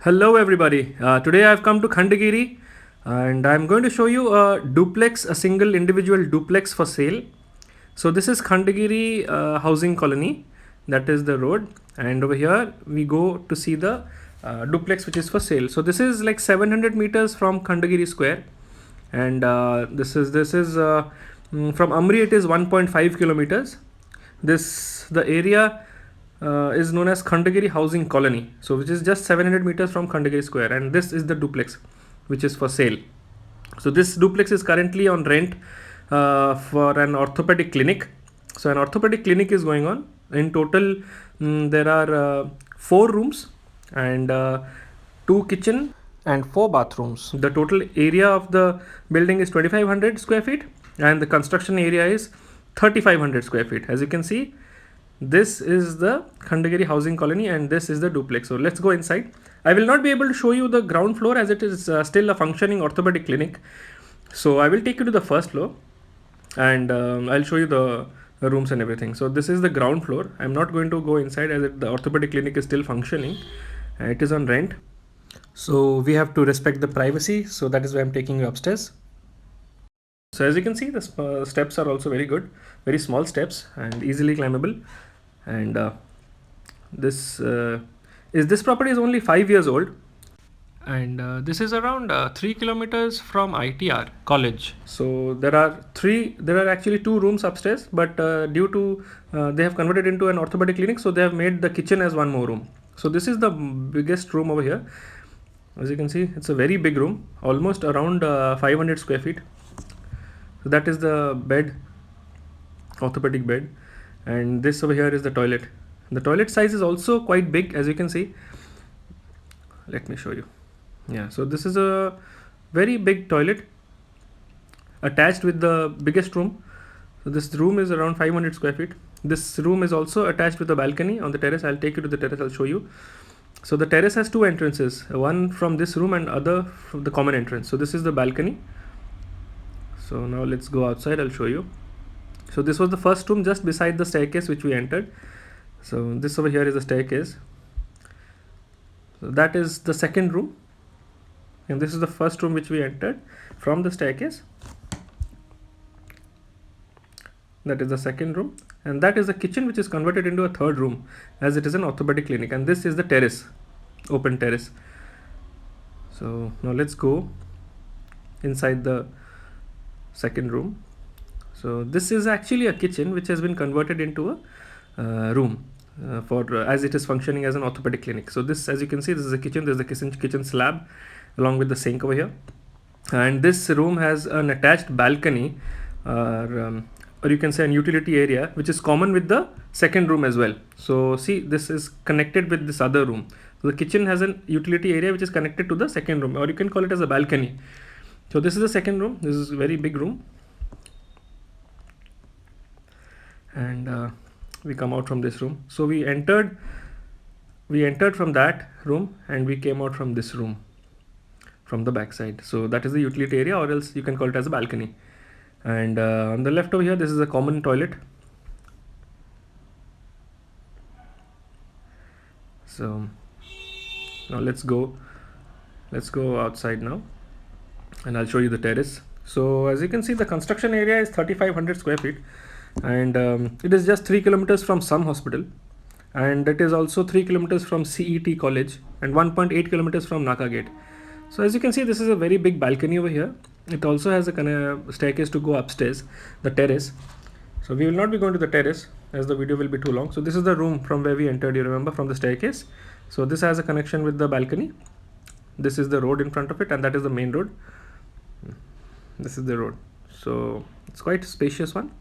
Hello everybody. Today I've come to Khandagiri and I'm going to show you a duplex, a single individual duplex for sale. So this is Khandagiri housing colony, that is the road, and over here we go to see the duplex which is for sale. So this is like 700 meters from Khandagiri Square, and from Amri it is 1.5 kilometers. The area is known as Khandagiri Housing Colony, so which is just 700 meters from Khandagiri Square, and this is the duplex which is for sale. So this duplex is currently on rent for an orthopedic clinic. So an orthopedic clinic is going on. In total, there are 4 rooms and 2 kitchen and 4 bathrooms. The total area of the building is 2500 square feet and the construction area is 3500 square feet. As you can see, this is the Khandagiri housing colony and this is the duplex. So let's go inside. I will not be able to show you the ground floor as it is still a functioning orthopedic clinic. So I will take you to the first floor and I'll show you the rooms and everything. So this is the ground floor. I'm not going to go inside as the orthopedic clinic is still functioning. It is on rent. So we have to respect the privacy. So that is why I'm taking you upstairs. So as you can see, the steps are also very good, very small steps and easily climbable. And this property is only 5 years old, and this is around 3 kilometers from ITR college. So there are actually 2 rooms upstairs, but due to they have converted into an orthopedic clinic, so they have made the kitchen as one more room. So this is the biggest room over here. As you can see, it's a very big room, almost around 500 square feet. So that is the bed, orthopedic bed, and this over here is the toilet. The toilet size is also quite big, as you can see. Let me show you. Yeah, so this is a very big toilet attached with the biggest room. So this room is around 500 square feet. This room is also attached with a balcony on the terrace. I'll take you to the terrace, I'll show you. So the terrace has 2 entrances, one from this room and other from the common entrance. So this is the balcony. So now let's go outside, I'll show you. So this was the first room just beside the staircase which we entered. So this over here is the staircase. So that is the second room. And this is the first room which we entered from the staircase. That is the second room. And that is the kitchen which is converted into a third room as it is an orthopedic clinic. And this is the terrace, open terrace. So now let's go inside the second room. So this is actually a kitchen which has been converted into a room as it is functioning as an orthopedic clinic. So this, as you can see, this is a kitchen. There's the kitchen slab along with the sink over here, and this room has an attached balcony or you can say an utility area which is common with the second room as well. So see, this is connected with this other room. So the kitchen has an utility area which is connected to the second room, or you can call it as a balcony. So this is the second room. This is a very big room, and we come out from this room. So we entered from that room and we came out from this room from the back side. So that is the utility area, or else you can call it as a balcony. And on the left over here, this is a common toilet. So now let's go outside now and I'll show you the terrace. So as you can see, the construction area is 3500 square feet, and it is just 3 kilometers from Sun Hospital, and it is also 3 kilometers from CET College and 1.8 kilometers from Naka Gate. So as you can see, this is a very big balcony over here. It also has a kind of staircase to go upstairs, the terrace. So we will not be going to the terrace as the video will be too long. So this is the room from where we entered, you remember, from the staircase. So this has a connection with the balcony. This is the road in front of it, and that is the main road. This is the road. So it's quite a spacious one.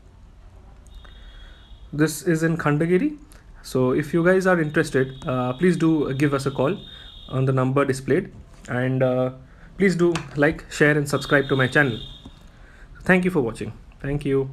This is in Khandagiri. So if you guys are interested, please do give us a call on the number displayed, and please do like, share and subscribe to my channel. Thank you for watching. Thank you.